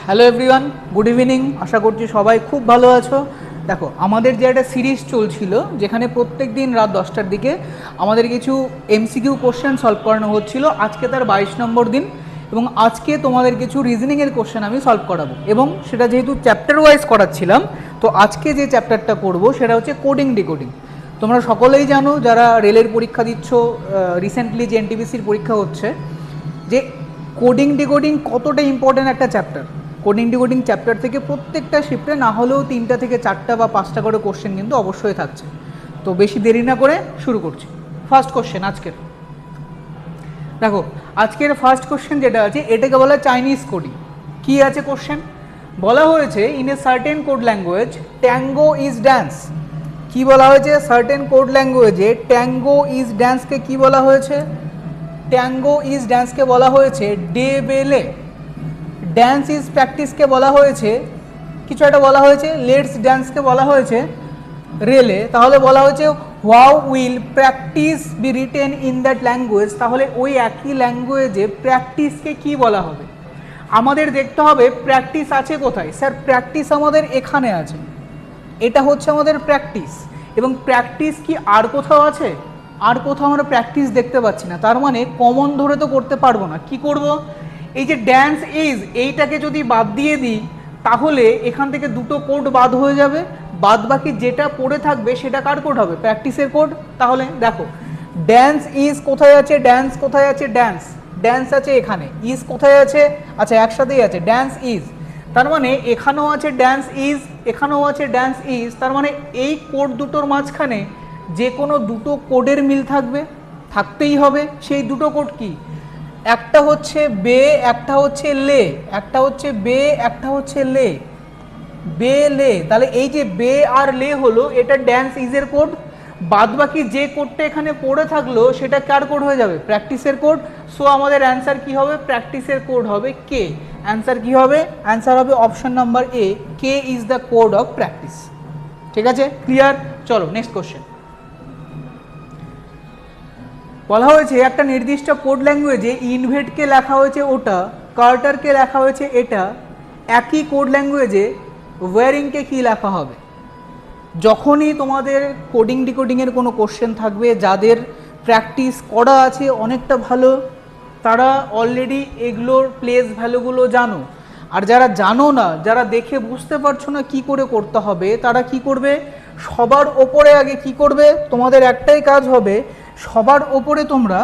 Hello everyone, good evening. আশা করছি সবাই খুব ভালো আছো। দেখো, আমাদের যে একটা সিরিজ চলছিল যেখানে প্রত্যেক দিন রাত 10টার দিকে আমাদের কিছু এমসিকিউ কোশ্চেন সলভ করানো হচ্ছিল। আজকে তার 22 নম্বর দিন এবং আজকে তোমাদের কিছু রিজনিংয়ের কোশ্চেন আমি সলভ করাবো এবং সেটা যেহেতু চ্যাপ্টার ওয়াইজ করাচ্ছিলাম, তো আজকে যে চ্যাপ্টারটা করব সেটা হচ্ছে কোডিং ডিকোডিং। তোমরা সকলেই জানো যারা রেলের পরীক্ষা দিচ্ছ, রিসেন্টলি যে এনটিপিসির পরীক্ষা হচ্ছে, যে কোডিং ডিকোডিং কতটা ইম্পর্ট্যান্ট একটা চ্যাপ্টার। কোডিং ডিকোডিং চ্যাপ্টার থেকে প্রত্যেকটা শিফটে না হলেও 3টা থেকে 4টা বা 5টা করে কোশ্চেন কিন্তু অবশ্যই থাকছে। তো বেশি দেরি না করে শুরু করছি। ফার্স্ট কোশ্চেন আজকের, দেখো আজকের ফার্স্ট কোশ্চেন যেটা আছে এটাকে বলা চাইনিজ কোডিং। কি আছে কোশ্চেন? বলা হয়েছে in a certain code language tango is dance. কি বলা হয়েছে? সার্টেন কোড ল্যাঙ্গুয়েজে ট্যাঙ্গো ইজ ড্যান্সকে কি বলা হয়েছে? ট্যাঙ্গো ইজ ড্যান্সকে বলা হয়েছে ডে বেলে। ড্যান্স ইজ প্র্যাকটিসকে বলা হয়েছে কিছু একটা বলা হয়েছে, লেটস ড্যান্সকে বলা হয়েছে রেলে। তাহলে বলা হয়েছে how will practice B written in that language. তাহলে ওই একই ল্যাঙ্গুয়েজে প্র্যাকটিসকে কি বলা হবে? আমাদের দেখতে হবে প্র্যাকটিস আছে কোথায়। স্যার প্র্যাকটিস আমাদের এখানে আছে, এটা হচ্ছে আমাদের প্র্যাকটিস। এবং প্র্যাকটিস কি আর কোথাও আছে? আর কোথাও আমরা প্র্যাকটিস দেখতে পাচ্ছি না। তার মানে কমন ধরে তো করতে পারবো না। কি করব? এই যে ড্যান্স ইজ, এইটাকে যদি বাদ দিয়ে দিই তাহলে এখান থেকে দুটো কোড বাদ হয়ে যাবে। বাদ বাকি যেটা পড়ে থাকবে সেটা কার কোড হবে? প্র্যাকটিসের কোড। তাহলে দেখো ড্যান্স ইজ কোথায় আছে? ড্যান্স কোথায় আছে? ড্যান্স ড্যান্স আছে এখানে। ইজ কোথায় আছে? আচ্ছা একসাথেই আছে, ড্যান্স ইজ। তার মানে এখানেও আছে ড্যান্স ইজ, এখানেও আছে ড্যান্স ইজ। তার মানে এই কোড দুটোর মাঝখানে যে কোনো দুটো কোডের মিল থাকবে, থাকতেই হবে। সেই দুটো কোড কি? একটা হচ্ছে বে, একটা হচ্ছে লে। একটা হচ্ছে বে, একটা হচ্ছে লে। বে লে, তাহলে এই যে বে আর লে হলো এটা ড্যান্স ইজের কোড। বাদ বাকি যে কোডটা এখানে পড়ে থাকলো সেটা কার কোড হয়ে যাবে? প্র্যাকটিসের কোড। সো আমাদের অ্যান্সার কি হবে? প্র্যাকটিসের কোড হবে কে। অ্যান্সার কি হবে? অ্যান্সার হবে option number A, K is the code of practice. ঠিক আছে, ক্লিয়ার? চলো নেক্সট কোশ্চেন। বলা হয়েছে একটা নির্দিষ্ট কোড ল্যাঙ্গুয়েজে ইনভেটকে লেখা হয়েছে ওটা, কার্টারকে লেখা হয়েছে এটা। একই কোড ল্যাঙ্গুয়েজে ওয়ারিংকে কি লেখা হবে? যখনই তোমাদের কোডিং ডিকোডিংয়ের কোনো কোশ্চেন থাকবে, যাদের প্র্যাকটিস করা আছে অনেকটা ভালো, তারা অলরেডি এগুলোর প্লেস ভ্যালুগুলো জানো। আর যারা জানো না, যারা দেখে বুঝতে পারছো না কি করে করতে হবে, তারা কি করবে? সবার ওপরে আগে কি করবে? তোমাদের একটাই কাজ হবে, সবার ওপরে তোমরা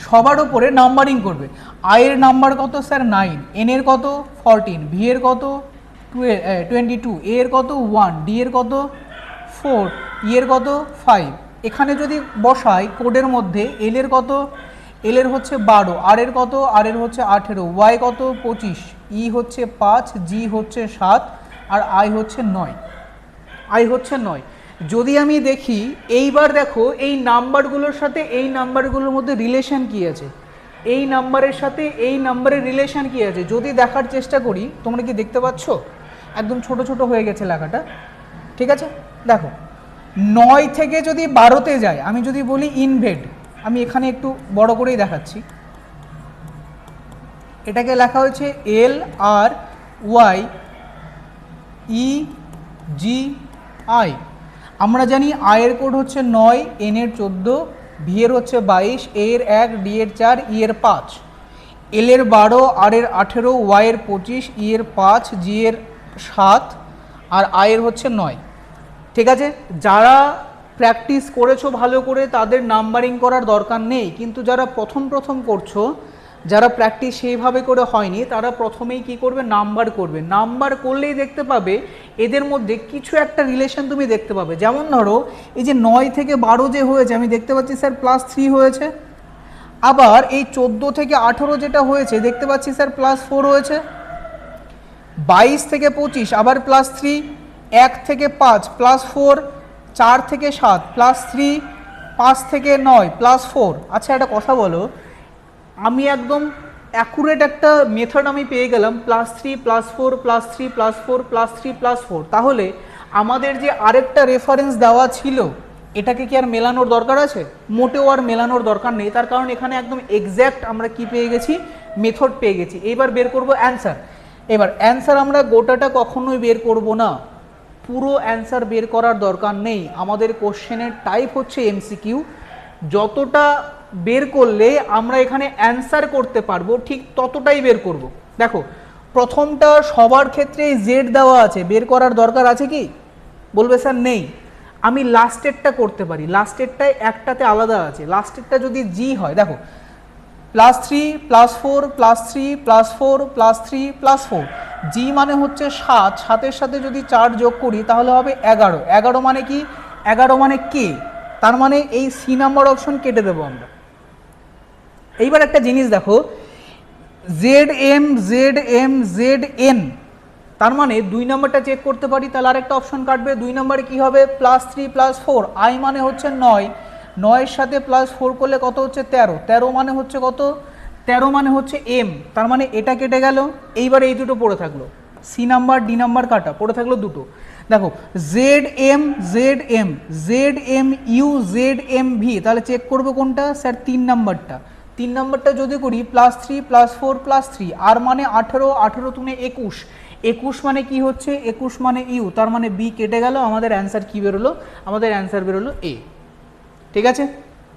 সবার ওপরে নাম্বারিং করবে। আই এর নাম্বার কত? স্যার 9, এন এর কত? 14, ভি এর কত? 22, এ এর কত? 1, ডি এর কত? 4, ই এর কত? 5। এখানে যদি বসাই কোডের মধ্যে এল এর কত? এল এর হচ্ছে 12, আর এর কত? আর এর হচ্ছে 18, ওয়াই কত? 25, ই হচ্ছে 5, জি হচ্ছে 7, আর আই হচ্ছে 9। আই হচ্ছে 9। যদি আমি দেখি এইবার দেখো এই নাম্বারগুলোর সাথে এই নাম্বারগুলোর মধ্যে রিলেশন কি আছে, এই নাম্বারের সাথে এই নাম্বারের রিলেশন কি আছে যদি দেখার চেষ্টা করি। তোমরা কি দেখতে পাচ্ছ? একদম ছোট ছোট হয়ে গেছে লেখাটা। ঠিক আছে, দেখো 9 থেকে যদি 12তে যায়, আমি যদি বলি ইনভেড, আমি এখানে একটু বড় করেই দেখাচ্ছি। এটাকে লেখা হয়েছে এল আর ওয়াই ই জি আই। আমরা জানি আই এর কোড হচ্ছে 9, এন এর 14, ভি এর হচ্ছে 22, এ এর 1, ডি এর 4, ই এর 5, এল এর 12, আর এর 18, ওয়াই এর 25, ই এর 5, জি এর 7, আর আই এর হচ্ছে 9। ঠিক আছে, যারা প্র্যাকটিস করেছো ভালো করে তাদের নাম্বারিং করার দরকার নেই, কিন্তু যারা প্রথম করছো, যারা প্র্যাকটিস সেইভাবে করে হয়নি, তারা প্রথমেই কি করবে? নাম্বার করবে। নাম্বার করলেই দেখতে পাবে এদের মধ্যে কিছু একটা রিলেশন তুমি দেখতে পাবে। যেমন ধরো এই যে 9 থেকে 12 যে হয়েছে, আমি দেখতে পাচ্ছি স্যার +3 হয়েছে। আবার এই 14 থেকে 18 যেটা হয়েছে দেখতে পাচ্ছি স্যার +4 হয়েছে। 22 থেকে 25 আবার +3, 1 থেকে 5 +4, 4 থেকে 7 +3, 5 থেকে 9 +4। আচ্ছা একটা কথা বলো, আমি একদম অ্যাকুরেট একটা মেথড আমি পেয়ে গেলাম, +3 +4 +3 +4 +3 +4। তাহলে আমাদের যে আরেকটা রেফারেন্স দেওয়া ছিল এটাকে কি আর মেলানোর দরকার আছে? মোটেও আর মেলানোর দরকার নেই। তার কারণ এখানে একদম এক্স্যাক্ট আমরা কি পেয়ে গেছি? মেথড পেয়ে গেছি, এইবার বের করব অ্যান্সার। এবার অ্যান্সার আমরা গোটাটা কখনোই বের করব না, পুরো অ্যান্সার বের করার দরকার নেই। আমাদের কোশ্চেনের টাইপ হচ্ছে এমসিকিউ, যতটা বের করলে আমরা এখানে অ্যান্সার করতে পারবো ঠিক ততটাই বের করব। দেখো প্রথমটা সবার ক্ষেত্রে জেড দেওয়া আছে, বের করার দরকার আছে কি? বলবে স্যার নেই। আমি লাস্টেরটা করতে পারি, লাস্টেরটায় একটাতে আলাদা আছে, লাস্টেরটা যদি জি হয়, দেখো +3 +4 +3 +4 +3 +4, জি মানে হচ্ছে 7, 7-এর সাথে যদি 4 যোগ করি তাহলে হবে 11, 11 মানে কি? 11 মানে কে, তার মানে এই সি নাম্বার অপশন কেটে দেবো আমরা। এইবার একটা জিনিস দেখো, Z M Z M Z N, তার মানে 2 নম্বরটা চেক করতে পারি, তাহলে আরেকটা অপশন কাটবে। 2 নম্বরে কি হবে? +3 +4, আই মানে হচ্ছে 9, 9-এর সাথে +4 করলে কত হচ্ছে? 13, 13 মানে হচ্ছে কত? 13 মানে হচ্ছে এম, তার মানে এটা কেটে গেল। এইবার এই দুটো পড়ে থাকলো, সি নাম্বার ডি নাম্বার কাটা, পড়ে থাকলো দুটো। দেখো Z M Z M Z M U Z M V, তাহলে চেক করবো কোনটা? স্যার 3 নাম্বারটা। 3 নাম্বারটা যদি করি +3 +4 +3, আর মানে 18, 18 তুনে 21, 21 মানে কি হচ্ছে? 21 মানে ইউ, তার মানে বি কেটে গেল। আমাদের অ্যান্সার কি বেরোলো? আমাদের অ্যান্সার বেরোলো এ। ঠিক আছে,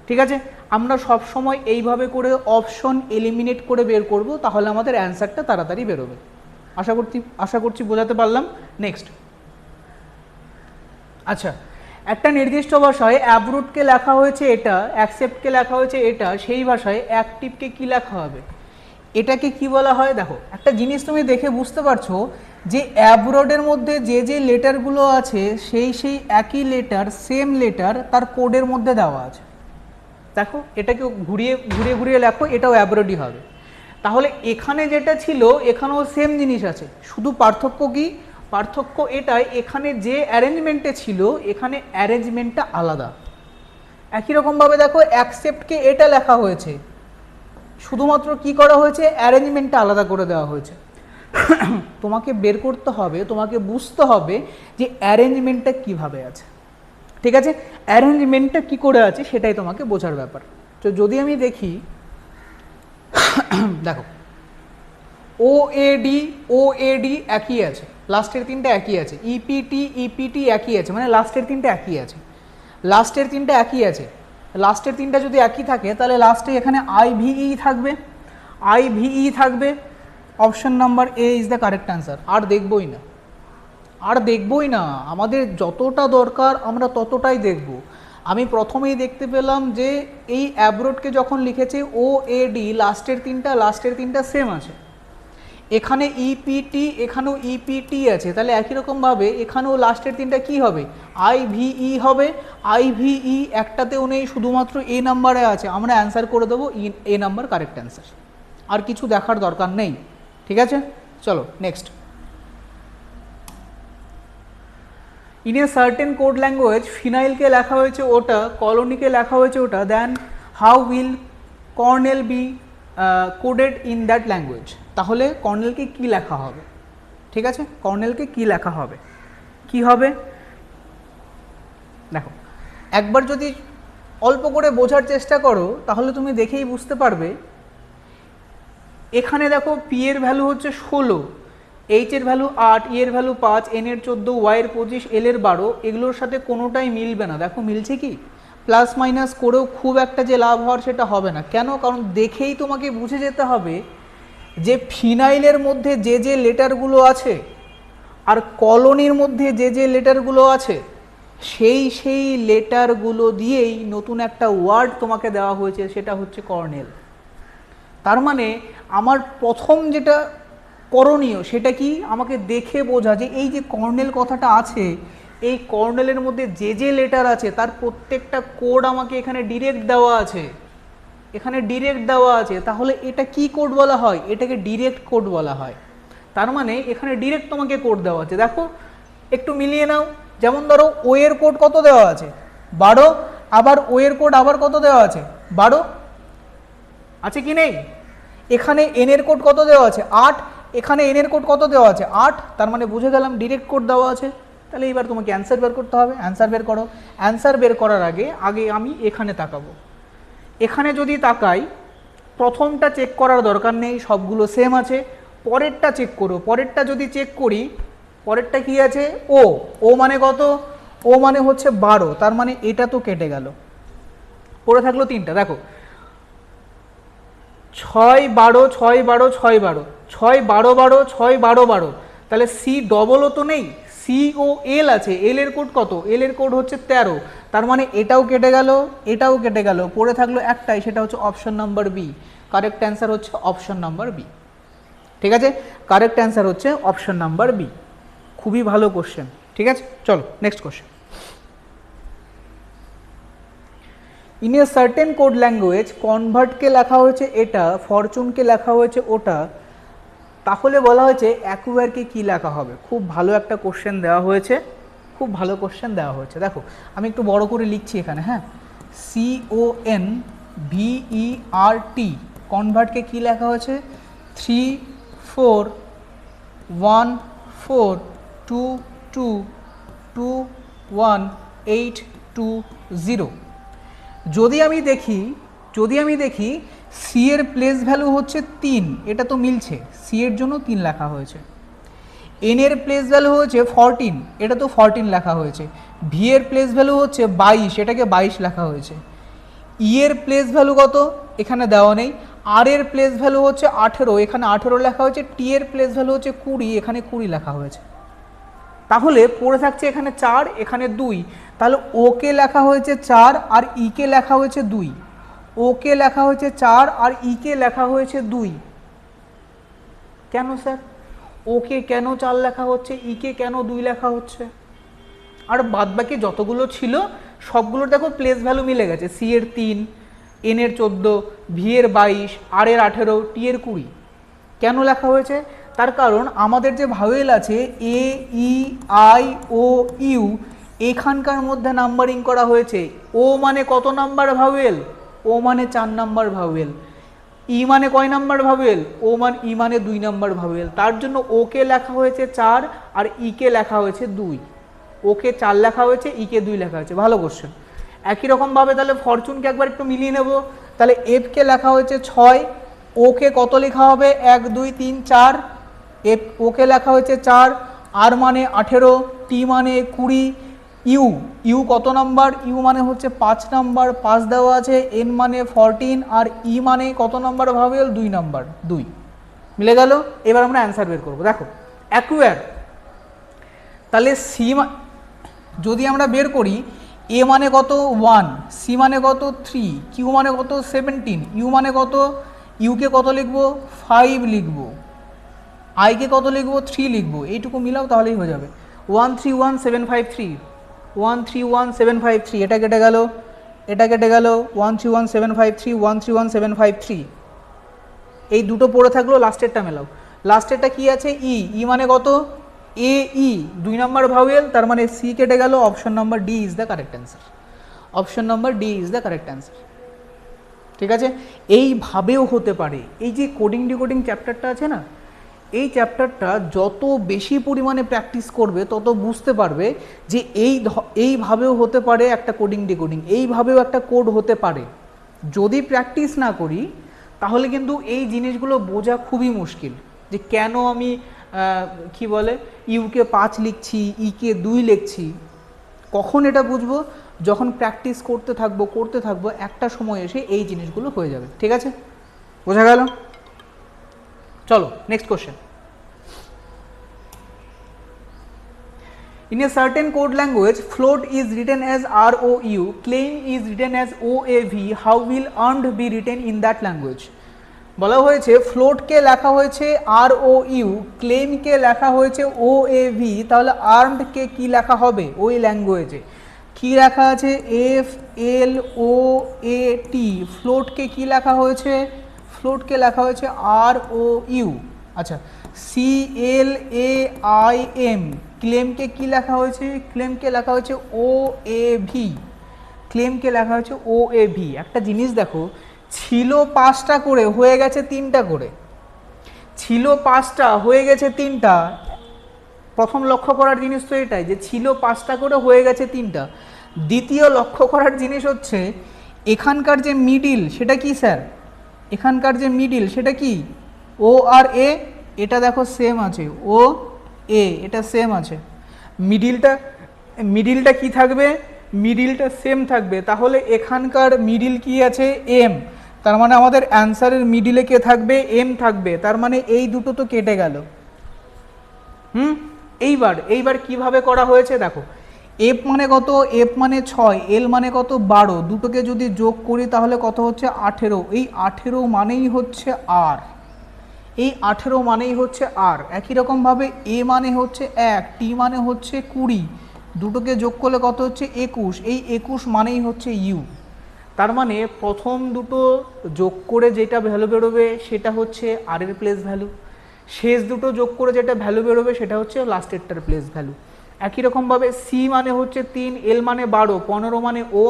ঠিক আছে, আমরা সব সময় এইভাবে করে অপশন এলিমিনেট করে বের করব, তাহলে আমাদের অ্যান্সারটা তাড়াতাড়ি বেরোবে। আশা করছি বোঝাতে পারলাম। নেক্সট, আচ্ছা, একটা নির্দিষ্ট ভাষায় অ্যাব্রুটকে লেখা হয়েছে এটা, অ্যাকসেপ্টকে লেখা হয়েছে এটা, সেই ভাষায় অ্যাক্টিভকে কি লেখা হবে? এটাকে কি বলা হয়? দেখো একটা জিনিস তুমি দেখে বুঝতে পারছো যে অ্যাব্রোডের মধ্যে যে যে লেটারগুলো আছে সেই একই লেটার, সেম লেটার তার কোডের মধ্যে দেওয়া আছে। দেখো এটাকে ঘুরিয়ে ঘুরিয়ে ঘুরিয়ে লেখো, এটাও অ্যাব্রোডই হবে। তাহলে এখানে যেটা ছিল এখানেও সেম জিনিস আছে, শুধু পার্থক্য কি? পার্থক্য এটাই, এখানে যে অ্যারেঞ্জমেন্টে ছিল এখানে অ্যারেঞ্জমেন্টটা আলাদা। একই রকমভাবে দেখো অ্যাকসেপ্টকে এটা লেখা হয়েছে, শুধুমাত্র কি করা হয়েছে? অ্যারেঞ্জমেন্টটা আলাদা করে দেওয়া হয়েছে। তোমাকে বের করতে হবে, তোমাকে বুঝতে হবে যে অ্যারেঞ্জমেন্টটা কিভাবে আছে। ঠিক আছে, অ্যারেঞ্জমেন্টটা কি করে আছে সেটাই তোমাকে বোঝার ব্যাপার। তো যদি আমি দেখি, দেখো ও এ ডি একই আছে, লাস্টের তিনটা একই আছে, ইপিটি একই আছে, মানে লাস্টের তিনটা একই আছে, লাস্টের তিনটা একই আছে। লাস্টের তিনটা যদি একই থাকে তাহলে লাস্টে এখানে আইভিই থাকবে, আইভিই থাকবে। Option number A is the correct answer. আর দেখবই না, আর দেখবই না, আমাদের যতটা দরকার আমরা ততটাই দেখব। আমি প্রথমেই দেখতে পেলাম যে এই অ্যাব্রোডকে যখন লিখেছে ও এ ডি, লাস্টের তিনটা সেম আছে। এখানে ইপিটি, এখানেও ইপিটি আছে, তাহলে একই রকমভাবে এখানেও লাস্টের তিনটা কি হবে? আইভিই হবে। আইভিই একটাতেও নেই, শুধুমাত্র এ নাম্বারে আছে, আমরা অ্যান্সার করে দেবো এ নাম্বার কারেক্ট অ্যান্সার। আর কিছু দেখার দরকার নেই। ঠিক আছে, চলো next. In a certain code language, ফিনাইলকে লেখা হয়েছে ওটা, কলোনিকে লেখা হয়েছে ওটা, then how will colonel be coded in that language. তাহলে কর্নেলকে কি লেখা হবে? ঠিক আছে, কর্নেলকে কি লেখা হবে? কি হবে? দেখো একবার যদি অল্প করে বোঝার চেষ্টা করো তাহলে তুমি দেখেই বুঝতে পারবে। এখানে দেখো পি এর ভ্যালু হচ্ছে 16, এইচ এর ভ্যালু 8, ই এর ভ্যালু 5, এন এর 14, ওয়াই এর 25, এল এর 12, এগুলোর সাথে কোনোটাই মিলবে না। দেখো মিলছে কি? প্লাস মাইনাস করেও খুব একটা যে লাভ হওয়ার সেটা হবে না। কেন? কারণ দেখেই তোমাকে বুঝে যেতে হবে যে ফিনাইলের মধ্যে যে যে লেটারগুলো আছে আর কলোনির মধ্যে যে যে লেটারগুলো আছে সেই লেটারগুলো দিয়েই নতুন একটা ওয়ার্ড তোমাকে দেওয়া হয়েছে, সেটা হচ্ছে কর্নেল। তার মানে আমার প্রথম যেটা করণীয় সেটা কি? আমাকে দেখে বোঝা যে এই যে কর্নেল কথাটা আছে, এই কর্নেলের মধ্যে যে যে লেটার আছে তার প্রত্যেকটা কোড আমাকে এখানে ডিরেক্ট দেওয়া আছে, এখানে ডিরেক্ট দেওয়া আছে। তাহলে এটা কি কোড বলা হয়? এটাকে ডিরেক্ট কোড বলা হয়। তার মানে এখানে ডিরেক্ট তোমাকে কোড দেওয়া আছে। দেখো একটু মিলিয়ে নাও, যেমন ধরো ও এর কোড কত দেওয়া আছে? 12, আবার ও এর কোড আবার কত দেওয়া আছে? 12 আছে কি নেই? এখানে এন এর কোড কত দেওয়া আছে? 8, এখানে এন এর কোড কত দেওয়া আছে? 8, তার মানে বুঝে গেলাম ডিরেক্ট কোড দেওয়া আছে। তাহলে এবার তোমাকে অ্যান্সার বের করতে হবে। অ্যান্সার বের করো। অ্যান্সার বের করার আগে আমি এখানে তাকাবো। এখানে যদি তাকাই, প্রথমটা চেক করার দরকার নেই, সবগুলো সেম আছে। পরেরটা চেক করো, পরেরটা যদি চেক করি, পরেরটা কি আছে, ও ও মানে কত, ও মানে হচ্ছে 12, তার মানে এটা তো কেটে গেল, পড়ে থাকলো তিনটা। দেখো 6 12 6 12 6 12 6 12 12 6 12 12, তাহলে সি ডবলও তো নেই, সি ও এল আছে, এল এর কোড কত, এল এর কোড হচ্ছে 13, তার মানে এটাও কেটে গেল, এটাও কেটে গেল, পড়ে থাকলো একটাই, সেটা হচ্ছে option number B. Correct answer হচ্ছে অপশন নাম্বার বি। ঠিক আছে, কারেক্ট অ্যান্সার হচ্ছে অপশন নাম্বার বি। খুবই ভালো কোশ্চেন। ঠিক আছে, চলো next question. In a certain code language কনভার্টকে লেখা হয়েছে এটা, ফরচুনকে লেখা হয়েছে ওটা, তাহলে বলা হয়েছে অ্যাকুয়ারকে কি লেখা হবে। খুব ভালো একটা কোশ্চেন দেওয়া হয়েছে, খুব ভালো কোশ্চেন দেওয়া হয়েছে। দেখো আমি একটু বড় করে লিখছি এখানে, হ্যাঁ, CONVERT, কনভার্টকে কি লেখা হয়েছে 3 4 1 4 2 2 2 1 8 2 0। যদি আমি দেখি সি এর প্লেস ভ্যালু হচ্ছে 3, এটা তো মিলছে, সি এর জন্য 3 লেখা হয়েছে। এন এর প্লেস ভ্যালু হচ্ছে 14, এটা তো 14 লেখা হয়েছে। ভি এর প্লেস ভ্যালু হচ্ছে 22, এটাকে 22 লেখা হয়েছে। ই এর প্লেস ভ্যালু কত, এখানে দেওয়া নেই। আর এর প্লেস ভ্যালু হচ্ছে 18, এখানে 18 লেখা হয়েছে। টি এর প্লেস ভ্যালু হচ্ছে 20, এখানে 20 লেখা হয়েছে। তাহলে পড়ে থাকছে এখানে 4, এখানে 2, তাহলে ওকে লেখা হয়েছে 4 আর ই কে লেখা হয়েছে 2, ওকে লেখা হয়েছে 4 আর ই কে লেখা হয়েছে 2। কেন স্যার, ওকে কেন 4 লেখা হচ্ছে, ই কে কেন 2 লেখা হচ্ছে? আর বাদবাকি যতগুলো ছিল সবগুলোর দেখো প্লেস ভ্যালু মিলে গেছে, সি এর 3, এন এর 14, ভি এর 22, আর এর 18, টি এর 20। কেন লেখা হয়েছে? তার কারণ আমাদের যে ভাওয়েল আছে এ ই আই ও ইউ, এখানকার মধ্যে নাম্বারিং করা হয়েছে। ও মানে কত নাম্বার ভাওয়েল, ও মানে 4 নাম্বার ভাওয়েল। ই মানে কয় নাম্বার ভাওয়েল, ই মানে 2 নাম্বার ভাওয়েল। তার জন্য ওকে লেখা হয়েছে 4 আর ই কে লেখা হয়েছে 2। ওকে 4 লেখা হয়েছে, ই কে 2 লেখা হয়েছে। ভালো কোশ্চেন। একই রকমভাবে তাহলে ফরচুনকে একবার একটু মিলিয়ে নেব। তাহলে এফ কে লেখা হয়েছে 6, ওকে কত লেখা হবে 1 2 3 4, এফ ওকে লেখা হয়েছে 4, আর মানে 18, টি মানে 20, ইউ কত নাম্বার, ইউ মানে হচ্ছে 5 নাম্বার, 5 দেওয়া আছে। এন মানে 14 আর ই মানে কত নাম্বার ভাবেল, 2 নাম্বার, 2 মিলে গেল। এবার আমরা অ্যান্সার বের করবো। দেখো অ্যাকুয়ার, তাহলে সি যদি আমরা বের করি, এ মানে কত 1, সি মানে কত 3, কিউ মানে কত 17, ইউ মানে কত, ইউকে কত লিখবো 5 লিখবো, আইকে কত লিখবো 3 লিখবো, এইটুকু মিলাও তাহলেই হয়ে যাবে। 131753, 131753, এটা কেটে গেল, এটা কেটে গেল, 131753, 131753, এই দুটো পড়ে থাকলো, লাস্টেরটা মেলাও। লাস্টেরটা কি আছে, ই মানে কত, এ ই 2 নাম্বার ভাওয়েল, তার মানে সি কেটে গেল। Option number D is the correct answer, option number D is the correct answer. ঠিক আছে, এইভাবেও হতে পারে। এই যে কোডিং ডিকোডিং চ্যাপ্টারটা আছে না, এই চ্যাপ্টারটা যত বেশি পরিমাণে প্র্যাকটিস করবে তত বুঝতে পারবে যে এইভাবেও হতে পারে একটা কোডিং ডিকোডিং, এইভাবেও একটা কোড হতে পারে। যদি প্র্যাকটিস না করি তাহলে কিন্তু এই জিনিসগুলো বোঝা খুবই মুশকিল, যে কেন আমি কি বলে ইউকে 5 লিখছি, ইকে 2 লিখছি। কখন এটা বুঝবো, যখন প্র্যাকটিস করতে থাকবো, একটা সময় এসে এই জিনিসগুলো হয়ে যাবে। ঠিক আছে, বোঝা গেল? চলো next question. In a certain code language, float is written as ROU, claim is written as OAV. How will earned be written in that language? বলা হয়েছে ফ্লোটকে লেখা হয়েছে ROU, ক্লেমকে লেখা হয়েছে OAV, তাহলে আর্নডকে কি লেখা হবে ওই ল্যাঙ্গুয়েজে? কি লেখা আছে, FLOAT। ফ্লোটকে কি লেখা হয়েছে, ফ্লোটকে লেখা হয়েছে ROU। আচ্ছা, CLAIM, ক্লেমকে কি লেখা হয়েছে, ক্লেমকে লেখা হয়েছে OAV, ক্লেমকে লেখা হয়েছে OAV। একটা জিনিস দেখো, ছিল 5টা করে হয়ে গেছে 3টা করে, ছিল 5টা হয়ে গেছে 3টা। প্রথম লক্ষ্য করার জিনিস তো এটাই যে ছিল 5টা করে হয়ে গেছে 3টা। দ্বিতীয় লক্ষ্য করার জিনিস হচ্ছে এখানকার যে মিডিল, সেটা কি স্যার, এখানকার যে মিডিল সেটা কি ও আর এ, এটা দেখো সেম আছে, ও এ এটা সেম আছে। মিডিলটা কি থাকবে, মিডিলটা সেম থাকবে, তাহলে এখানকার মিডিল কি আছে এম, তার মানে আমাদের অ্যান্সারের মিডিলে কে থাকবে এম থাকবে, তার মানে এই দুটো তো কেটে গেল। এইবার কিভাবে করা হয়েছে দেখো, এফ মানে কত, এফ মানে 6, এল মানে কত 12, দুটোকে যদি যোগ করি তাহলে কত হচ্ছে 18, এই 18 মানেই হচ্ছে আর, এই 18 মানেই হচ্ছে আর। একই রকমভাবে এ মানে হচ্ছে 1, টি মানে হচ্ছে 20, দুটোকে যোগ করলে কত হচ্ছে 21, এই 21 মানেই হচ্ছে ইউ। তার মানে প্রথম দুটো যোগ করে যেটা ভ্যালু বেরোবে সেটা হচ্ছে আর এর প্লেস ভ্যালু, শেষ দুটো যোগ করে যেটা ভ্যালু বেরোবে সেটা হচ্ছে লাস্টেরটার প্লেস ভ্যালু। একই রকমভাবে সি মানে হচ্ছে 3, এল মানে 12, 15 মানে ও,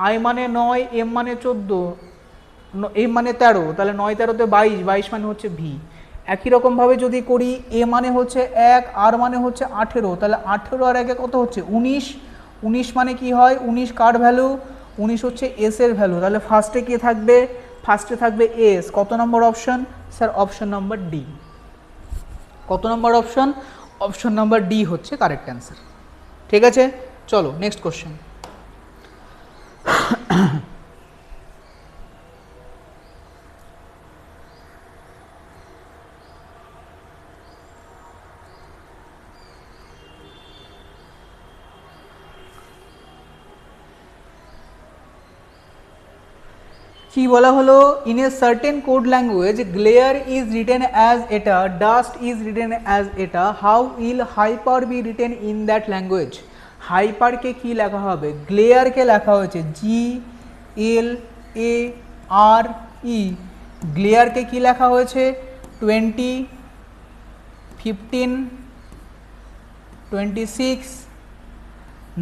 আই মানে 9, এম মানে 14, এম মানে 13, তাহলে 9 13 22, 22 মানে হচ্ছে ভি। একই রকমভাবে যদি করি এ মানে হচ্ছে 1, আর মানে হচ্ছে 18, তাহলে 18 আর 1 কত হচ্ছে 19, 19 মানে কি হয় 19 কার ভ্যালু, 19 হচ্ছে এস এর ভ্যালু, তাহলে ফার্স্টে কে থাকবে, ফার্স্টে থাকবে এস। কত নম্বর option sir, option number D. কত নম্বর অপশন, অপশন নাম্বার ডি হচ্ছে কারেক্ট অ্যান্সার। ঠিক আছে, চলো নেক্সট কোশ্চেন। কি বলা হলো, in a certain code language glare is written as এটা, ডাস্ট ইজ রিটেন অ্যাজ এটা, how will hyper be written in that language. হাইপারকে কি লেখা হবে, গ্লেয়ারকে লেখা হয়েছে জি এল এ আর ই, গ্লেয়ারকে কি লেখা হয়েছে 20, 15, 26,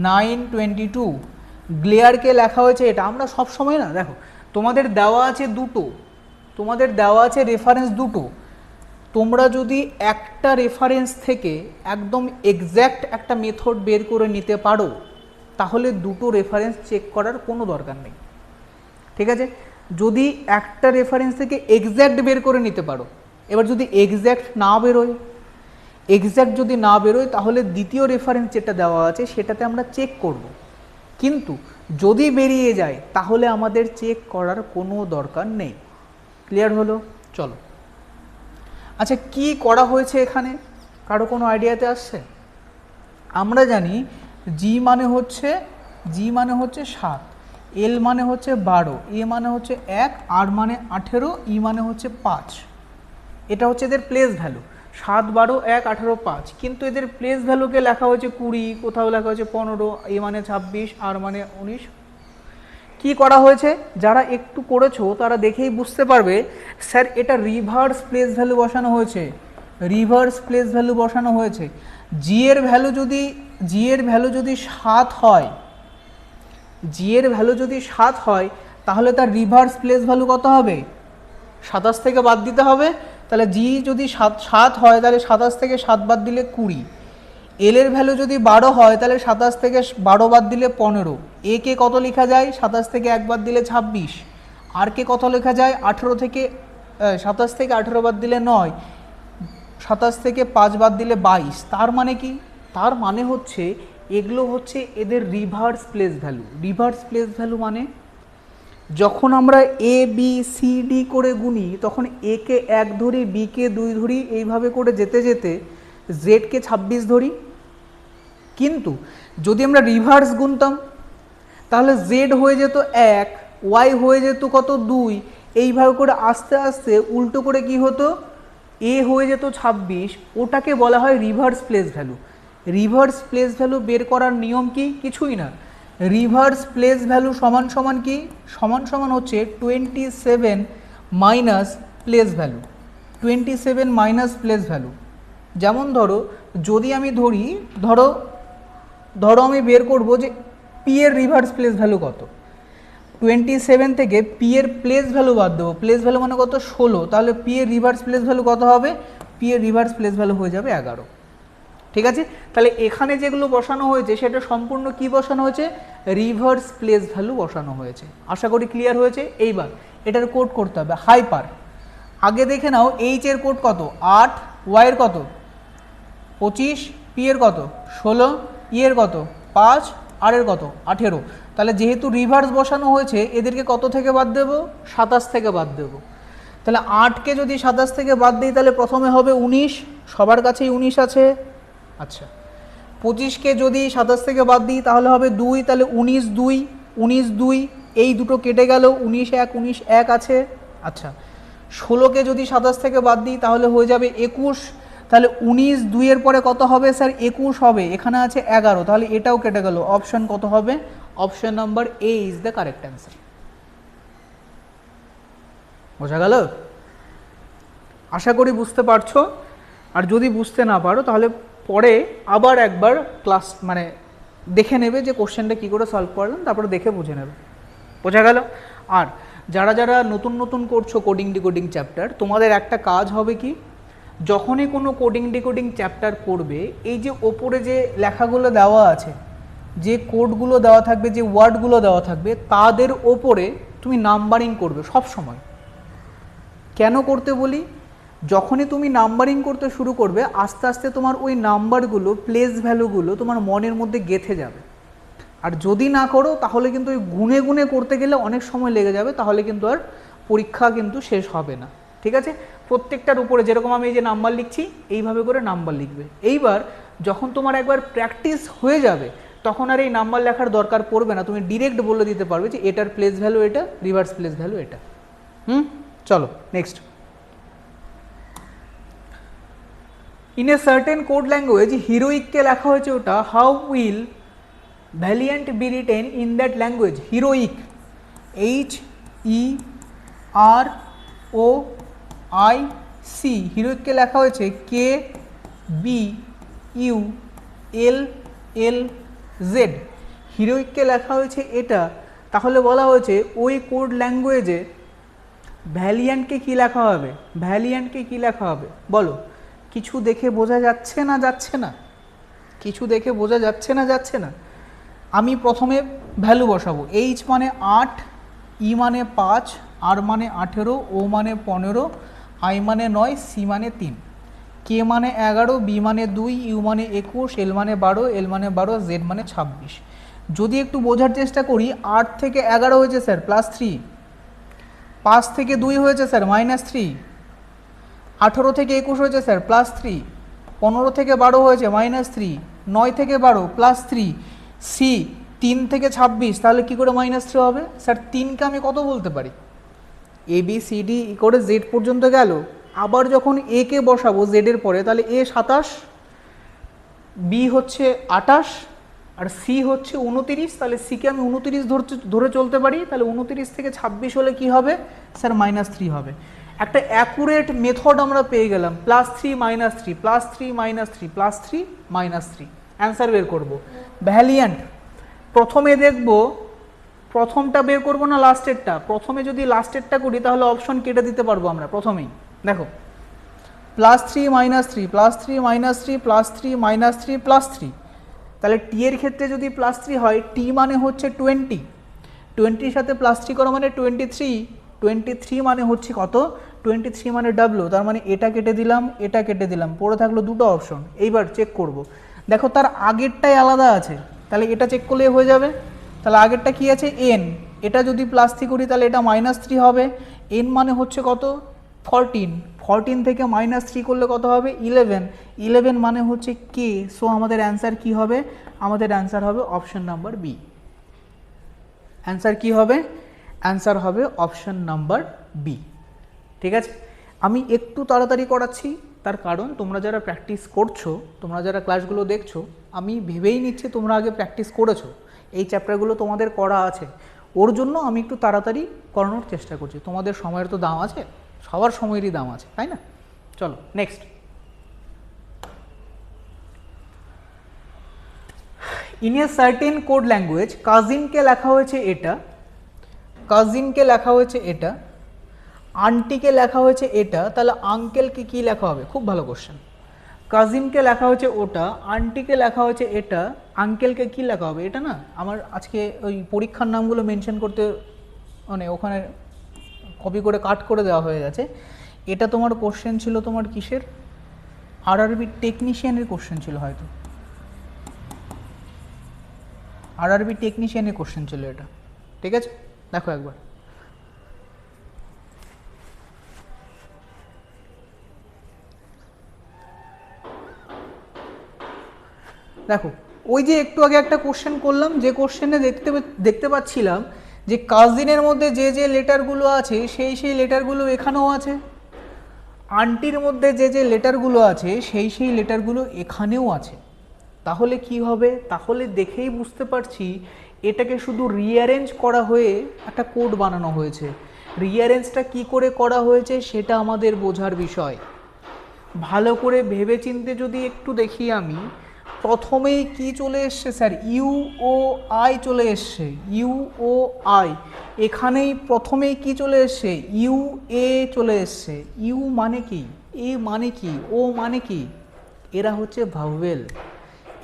9, 22, গ্লেয়ারকে লেখা হয়েছে এটা। আমরা সব সময় না দেখো, তোমাদের দেওয়া আছে দুটো, তোমাদের দেওয়া আছে রেফারেন্স দুটো, তোমরা যদি একটা রেফারেন্স থেকে একদম এক্স্যাক্ট একটা মেথড বের করে নিতে পারো তাহলে দুটো রেফারেন্স চেক করার কোনো দরকার নেই। ঠিক আছে, যদি একটা রেফারেন্স থেকে এক্স্যাক্ট বের করে নিতে পারো, এবার যদি এক্স্যাক্ট না বেরোয়, এক্স্যাক্ট যদি না বেরোয় তাহলে দ্বিতীয় রেফারেন্স যেটা দেওয়া আছে সেটাতে আমরা চেক করব, কিন্তু যদি বেরিয়ে যায় তাহলে আমাদের চেক করার কোনো দরকার নেই। ক্লিয়ার হলো, চলো। আচ্ছা কি করা হয়েছে এখানে, কারো কোনো আইডিয়াতে আসছে? আমরা জানি জি মানে হচ্ছে 7, এল মানে হচ্ছে 12, এ মানে হচ্ছে 1, আর মানে 18, ই মানে হচ্ছে 5, এটা হচ্ছে এদের প্লেস ভ্যালু 7, 12, 1, 18, 5, কিন্তু এদের প্লেস ভ্যালুকে লেখা হয়েছে 20, কোথাও লেখা হয়েছে 15, এ মানে 26, আর মানে 19। কি করা হয়েছে, যারা একটু করেছো তারা দেখেই বুঝতে পারবে স্যার এটা রিভার্স প্লেস ভ্যালু বসানো হয়েছে, রিভার্স প্লেস ভ্যালু বসানো হয়েছে। জি এর ভ্যালু যদি 7 হয়, জি এর ভ্যালু যদি 7 হয় তাহলে তার রিভার্স প্লেস ভ্যালু কত হবে, 27 থেকে বাদ দিতে হবে, তাহলে জি যদি 7 হয় তাহলে 27 থেকে 7 বাদ দিলে 20, এল এর ভ্যালু যদি 12 হয় তাহলে 27 থেকে 12 বাদ দিলে 15, এ কে কত লেখা যায় 27 থেকে 1 বাদ দিলে 26, আর কে কত লেখা যায় 18 থেকে 27 থেকে 18 বাদ দিলে 9, 27 থেকে 5 বাদ দিলে 22। তার মানে কি, তার মানে হচ্ছে এগুলো হচ্ছে এদের reverse place value. Reverse place value মানে যখন আমরা এ বি সি ডি করে গুনি তখন এ কে 1 ধরি, বি কে 2 ধরি, এইভাবে করে যেতে যেতে জেড কে 26 ধরি, কিন্তু যদি আমরা রিভার্স গুনতাম তাহলে জেড হয়ে যেত 1, ওয়াই হয়ে যেত কত 2, এইভাবে করে আস্তে আস্তে উল্টো করে কি হতো এ হয়ে যেত 26, ওটাকে বলা হয় reverse place value. Reverse place value বের করার নিয়ম কি, কিছুই না, রিভার্স প্লেস ভ্যালু সমান সমান কি, সমান সমান হচ্ছে 27 minus place value, 27 minus place value. যেমন ধরো যদি আমি ধরি, ধরো আমি বের করব যে পি এর রিভার্স প্লেস ভ্যালু কত, 27 থেকে পি এর প্লেস ভ্যালু বাদ দেবো, প্লেস ভ্যালু মানে কত 16, তাহলে পি এর রিভার্স প্লেস ভ্যালু কত হবে, পি এর রিভার্স প্লেস ভ্যালু হয়ে যাবে 11। ঠিক আছে, তাহলে এখানে যেগুলো বসানো হয়েছে সেটা সম্পূর্ণ কি বসানো হয়েছে, রিভার্স প্লেস ভ্যালু বসানো হয়েছে। আশা করি ক্লিয়ার হয়েছে। এইবার এটার কোড করতে হবে হাইপার। আগে দেখে নাও এইচ এর কোড কত 8, ওয়াই এর কত 25, পি এর কত 16, ই এর কত 5, আর এর কত 18। তাহলে যেহেতু রিভার্স বসানো হয়েছে এদেরকে কত থেকে বাদ দেবো 27 থেকে বাদ দেবো। তাহলে 8কে যদি 27 থেকে বাদ দিই তাহলে প্রথমে হবে 19, সবার কাছেই 19 আছে। আচ্ছা 25কে যদি 27 থেকে বাদ দিই তাহলে হবে 2, তাহলে 19 2, 19 2, এই দুটো কেটে গেল, 19 1, 19 1 আছে। আচ্ছা 16কে যদি 27 থেকে বাদ দিই তাহলে হয়ে যাবে 21, তাহলে 19 2 এর পরে কত হবে স্যার 21 হবে, এখানে আছে 11, তাহলে এটাও কেটে গেল। অপশন কত হবে, option number A is the correct answer. বোঝা গেল? আশা করি বুঝতে পারছো। আর যদি বুঝতে না পারো তাহলে পরে আবার একবার ক্লাস মানে দেখে নেবে যে কোশ্চেনটা কী করে সলভ করলাম, তারপরে দেখে বুঝে নেবে। বোঝা গেল? আর যারা যারা নতুন নতুন করছো কোডিং ডিকোডিং চ্যাপ্টার, তোমাদের একটা কাজ হবে কি, যখনই কোনো কোডিং ডিকোডিং চ্যাপ্টার করবে, এই যে ওপরে যে লেখাগুলো দেওয়া আছে, যে কোডগুলো দেওয়া থাকবে, যে ওয়ার্ডগুলো দেওয়া থাকবে, তাদের ওপরে তুমি নাম্বারিং করবে সব সময়। কেন করতে বলি, যখনই তুমি নাম্বারিং করতে শুরু করবে আস্তে আস্তে তোমার ওই নাম্বারগুলো, প্লেস ভ্যালুগুলো তোমার মনের মধ্যে গেঁথে যাবে। আর যদি না করো তাহলে কিন্তু ওই গুনে গুনে করতে গেলে অনেক সময় লেগে যাবে, তাহলে কিন্তু আর পরীক্ষা কিন্তু শেষ হবে না। ঠিক আছে? প্রত্যেকটার উপরে যেরকম আমি এই যে নাম্বার লিখছি এইভাবে করে নাম্বার লিখবে। এইবার যখন তোমার একবার প্র্যাকটিস হয়ে যাবে তখন আর এই নাম্বার লেখার দরকার পড়বে না, তুমি ডিরেক্ট বলে দিতে পারবে যে এটার প্লেস ভ্যালু এটা, রিভার্স প্লেস ভ্যালু এটা। চলো next. In a certain code language হিরোইককে লেখা হয়েছে ওটা how will valiant be written in that language. Heroic HEROIC, হিরোইককে লেখা হয়েছে KBULLZ। হিরোইককে লেখা হয়েছে এটা, তাহলে বলা হয়েছে ওই কোড ল্যাঙ্গুয়েজে ভ্যালিয়েন্টকে কী লেখা হবে, ভ্যালিয়েন্টকে কী লেখা হবে বলো? কিছু দেখে বোঝা যাচ্ছে না যাচ্ছে না? কিছু দেখে বোঝা যাচ্ছে না যাচ্ছে না? আমি প্রথমে ভ্যালু বসাবো। H মানে 8, E মানে 5, R মানে 18, O মানে 15, I মানে 9, C মানে 3, K মানে 11, B মানে 2, U মানে 21, L মানে 12, L মানে 12, Z মানে 26। যদি একটু বোঝার চেষ্টা করি, 8 থেকে 11 হয়েছে স্যার +3, 5 থেকে 2 হয়েছে স্যার -3, 18 থেকে 21 হয়েছে স্যার +3, 15 থেকে 12 হয়েছে -3, 9 থেকে 12 +3, C 3 থেকে 26, তাহলে কি করে -3 হবে স্যার? 3কে আমি কত বলতে পারি? ABCD করে Z পর্যন্ত গেল। আবার যখন A কে বসাবো Z এর পরে, তাহলে A 27, B হচ্ছে 28, আর C হচ্ছে 29, তাহলে C কে আমি 29 ধরে চলতে পারি। তাহলে 29 থেকে 26 হলে কি হবে স্যার? -3 হবে। একটা অ্যাকুরেট মেথড আমরা পেয়ে গেলাম, +3 -3 +3 -3 +3 -3। অ্যান্সার বের করব। ভ্যালিয়েন্ট প্রথমে দেখব, প্রথমটা বের করব না লাস্টেরটা? প্রথমে যদি লাস্টেরটা করি তাহলে অপশন কেটে দিতে পারবো আমরা প্রথমেই। দেখো +3 -3 +3 -3 +3 -3 +3, তাহলে টি এর ক্ষেত্রে যদি +3 হয়, টি মানে হচ্ছে 20, 20-র সাথে +3 করা মানে 23, 23 মানে হচ্ছে কত? 23 মানে ডাব্লু, তার মানে এটা কেটে দিলাম, এটা কেটে দিলাম, পড়ে থাকলো দুটো অপশন। এইবার চেক করব, দেখো তার আগেরটাই আলাদা আছে, তাহলে এটা চেক করলে হয়ে যাবে। তাহলে আগেরটা কি আছে? এন, এটা যদি +3 করি তাহলে এটা -3 হবে। এন মানে হচ্ছে কত? 14, 14 থেকে -3 করলে কত হবে? 11, 11 মানে হচ্ছে কে। সো আমাদের অ্যান্সার কি হবে? আমাদের অ্যান্সার হবে অপশন নাম্বার বি। অ্যান্সার কি হবে? অ্যান্সার হবে অপশন নাম্বার বি। ঠিক আছে? আমি একটু তাড়াতাড়ি করাচ্ছি, তার কারণ তোমরা যারা প্র্যাকটিস করছো, তোমরা যারা ক্লাসগুলো দেখছো, আমি ভেবেই নিচ্ছি তোমরা আগে প্র্যাকটিস করেছো, এই চ্যাপ্টারগুলো তোমাদের করা আছে, ওর জন্য আমি একটু তাড়াতাড়ি করানোর চেষ্টা করছি। তোমাদের সময়ের তো দাম আছে, সবার সময়েরই দাম আছে, তাই না? চলো next. In a certain code language, কাজিনকে লেখা হয়েছে এটা, কাজিনকে লেখা হয়েছে এটা, আন্টিকে লেখা হয়েছে এটা, তাহলে আঙ্কেলকে কি লেখা হবে? খুব ভালো কোশ্চেন। কাজিনকে লেখা হয়েছে ওটা, আন্টিকে লেখা হয়েছে এটা, আঙ্কেলকে কি লেখা হবে? এটা না, আমার আজকে ওই পরীক্ষার নামগুলো মেনশন করতে মানে ওখানে কপি করে কাট করে দেওয়া হয়ে গেছে। এটা তোমার কোশ্চেন ছিল তোমার কিসের, আরআরবি টেকনিশিয়ানের কোশ্চেন ছিল হয়তো, আরআরবি টেকনিশিয়ানের কোশ্চেন ছিল এটা, ঠিক আছে। দেখো একবার, দেখো ওই যে একটু আগে একটা কোশ্চেন করলাম, যে কোশ্চেনে দেখতে পাচ্ছিলাম যে কাজিনের মধ্যে যে যে লেটারগুলো আছে সেই সেই লেটারগুলো এখানেও আছে, আন্টির মধ্যে যে যে লেটারগুলো আছে সেই সেই লেটারগুলো এখানেও আছে। তাহলে কি হবে, তাহলে দেখেই বুঝতে পারছি এটাকে শুধু রিঅ্যারেঞ্জ করা হয়ে একটা কোড বানানো হয়েছে। রিঅ্যারেঞ্জটা কি করে করা হয়েছে সেটা আমাদের বোঝার বিষয়। ভালো করে ভেবেচিন্তে যদি একটু দেখি আমি, প্রথমেই কি চলে এসছে স্যার, ইউ ও আই চলে এসছে, ইউ ও আই। এখানেই প্রথমেই কি চলে এসছে, ইউ এ চলে এসছে। ইউ মানে কি, এ মানে কি, ও মানে কি, এরা হচ্ছে ভাওয়েল,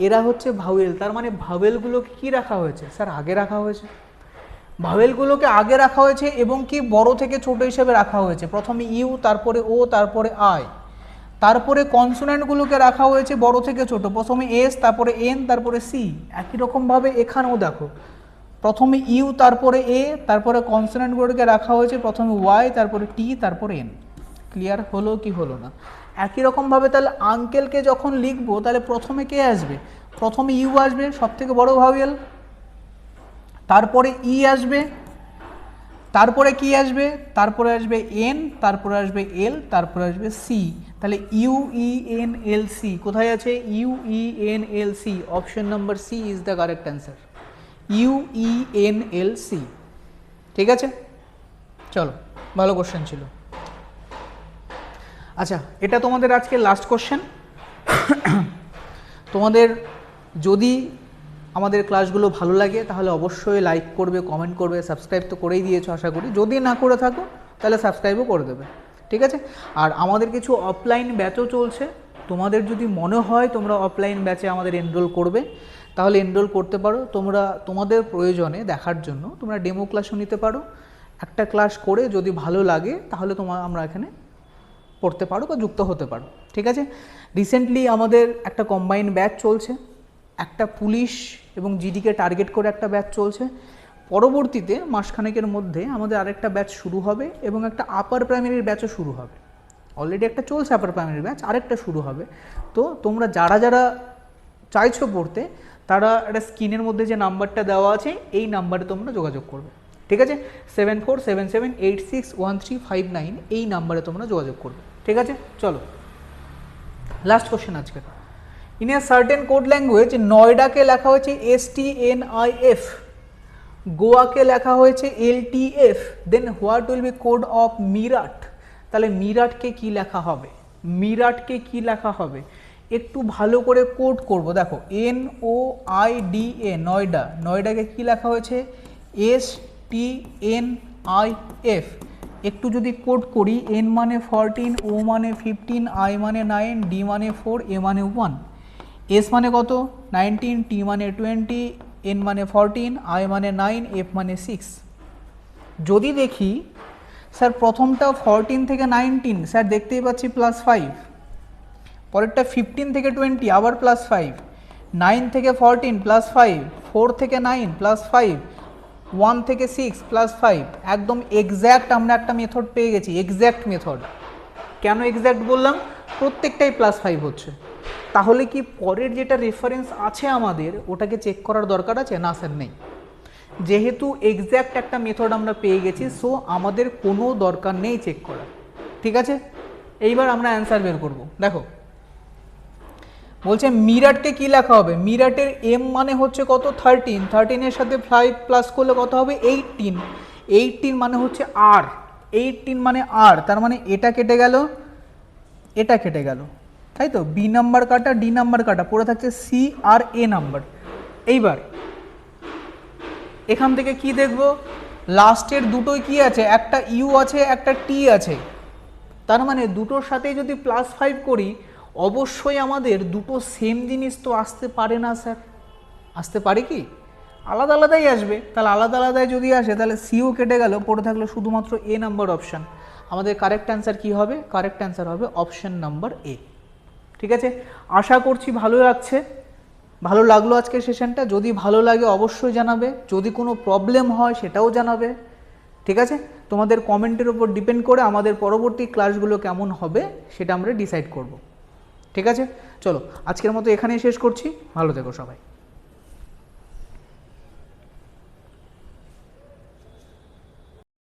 এরা হচ্ছে ভাওয়েল। তার মানে ভাওয়েলগুলোকে কি রাখা হয়েছে স্যার, আগে রাখা হয়েছে। ভাওয়েলগুলোকে আগে রাখা হয়েছে এবং কি বড় থেকে ছোট হিসেবে রাখা হয়েছে। প্রথমে ইউ, তারপরে ও, তারপরে আই। তারপরে কনসোনেন্টগুলোকে রাখা হয়েছে বড় থেকে ছোট, প্রথমে এস, তারপরে এন, তারপরে সি। একই রকমভাবে এখানেও দেখো, প্রথমে ইউ, তারপরে এ, তারপরে কনসোনেন্টগুলোকে রাখা হয়েছে প্রথমে ওয়াই, তারপরে টি, তারপরে এন। ক্লিয়ার হলো কি হলো না? একই রকমভাবে তাহলে আঙ্কেলকে যখন লিখবো তাহলে প্রথমে কে আসবে, প্রথমে ইউ আসবে সব থেকে বড় ভাওয়েল, তারপরে ই আসবে, তারপরে কি আসবে, তারপরে আসবে এন, তারপরে আসবে এল, তারপরে আসবে সি। তাহলে U E N L C কোথায় আছে, U E N L C, option number C is the correct answer, U E N L C. ঠিক আছে, চলো, ভালো কোশ্চেন ছিল। আচ্ছা, এটা তোমাদের আজকে লাস্ট কোশ্চেন। তোমাদের যদি আমাদের ক্লাসগুলো ভালো লাগে তাহলে অবশ্যই লাইক করবে, কমেন্ট করবে, সাবস্ক্রাইব তো করেই দিয়েছো আশা করি। যদি না করে থাকো তাহলে সাবস্ক্রাইবও করে দেবে, ঠিক আছে। আর আমাদের কিছু অফলাইন ব্যাচও চলছে, তোমাদের যদি মনে হয় তোমরা অফলাইন ব্যাচে আমাদের এনরোল করবে তাহলে এনরোল করতে পারো। তোমরা তোমাদের প্রয়োজনে দেখার জন্য তোমরা ডেমো ক্লাসও নিতে পারো। একটা ক্লাস করে যদি ভালো লাগে তাহলে আমরা এখানে পড়তে পারো বা যুক্ত হতে পারো, ঠিক আছে। রিসেন্টলি আমাদের একটা কম্বাইন্ড ব্যাচ চলছে, একটা পুলিশ এবং জিডিকে টার্গেট করে একটা ব্যাচ চলছে। পরবর্তীতে মাসখানেকের মধ্যে আমাদের আরেকটা ব্যাচ শুরু হবে এবং একটা আপার প্রাইমারির ব্যাচও শুরু হবে। অলরেডি একটা চলছে আপার প্রাইমারি ব্যাচ, আরেকটা শুরু হবে। তো তোমরা যারা যারা চাইছো পড়তে তারা একটা স্ক্রিনের মধ্যে যে নাম্বারটা দেওয়া আছে এই নাম্বারে তোমরা যোগাযোগ করবে, ঠিক আছে। 7477861359 এই নাম্বারে তোমরা যোগাযোগ করবে, ঠিক আছে। চলো লাস্ট কোশ্চেন আজকে। In a certain code language নয়ডাকে লেখা হয়েছে STNIF, গোয়াকে লেখা হয়েছে LTF, then what will be code of Meerut. তাহলে মিরাটকে কি লেখা হবে, মিরাটকে কি লেখা হবে একটু ভালো করে কোড করব। দেখো NOIDA, নয়ডা, নয়ডাকে কি লেখা হয়েছে STNIF। একটু যদি কোড করি, N মানে 14, O মানে 15, I মানে 9, D মানে 4, A মানে 1, S মানে কত 19, T মানে 20, N মানে 14, I মানে 9, F মানে 6। যদি দেখি স্যার প্রথমটা 14 থেকে 19, স্যার দেখতেই পাচ্ছি +5, পরেরটা 15 থেকে 20 আবার +5, 9 থেকে 14 +5, 4 থেকে 9 +5, 1 থেকে 6 +5। একদম এক্স্যাক্ট আমরা একটা মেথড পেয়ে গেছি, এক্স্যাক্ট মেথড। কেন এক্স্যাক্ট বললাম, প্রত্যেকটাই +5 হচ্ছে। তাহলে কি পরের যেটা রেফারেন্স আছে আমাদের ওটাকে চেক করার দরকার আছে? না স্যার, নেই। যেহেতু এক্স্যাক্ট একটা মেথড আমরা পেয়ে গেছি, সো আমাদের কোনো দরকার নেই চেক করার, ঠিক আছে। এইবার আমরা অ্যান্সার বের করব। দেখো বলছে মিরাটকে কি লেখা হবে, মিরাটের এম মানে হচ্ছে কত 13, 13 এর সাথে 5 প্লাস করলে কত হবে 18, 18 মানে হচ্ছে আর, 18 মানে আর, তার মানে এটা কেটে গেল, এটা কেটে গেল, তাই তো। বি নাম্বার কাটা, ডি নাম্বার কাটা, পড়ে থাকছে সি আর এ নাম্বার। এইবার এখান থেকে কি দেখব, লাস্টের দুটোই কি আছে, একটা ইউ আছে একটা টি আছে, তার মানে দুটোর সাথে যদি +5 করি অবশ্যই আমাদের দুটো সেম জিনিস তো আসতে পারে না স্যার, আসতে পারে কি, আলাদা আলাদাই আসবে। তাহলে আলাদা আলাদাই যদি আসে তাহলে সিও কেটে গেল, পড়ে থাকলো শুধুমাত্র এ নাম্বার অপশান। আমাদের কারেক্ট অ্যান্সার কী হবে? কারেক্ট অ্যান্সার হবে অপশান নাম্বার এ। ঠিক আছে, আশা করছি ভালো লাগছে, ভালো লাগলো আজকের সেশনটা। যদি ভালো লাগে অবশ্যই জানাবে, যদি কোনো প্রবলেম হয় সেটাও জানাবে। ঠিক আছে, তোমাদের কমেন্টের উপর ডিপেন্ড করে আমাদের পরবর্তী ক্লাসগুলো কেমন হবে সেটা আমরা ডিসাইড করব। ঠিক আছে, চলো আজকের মতো এখানেই শেষ করছি। ভালো থেকো সবাই।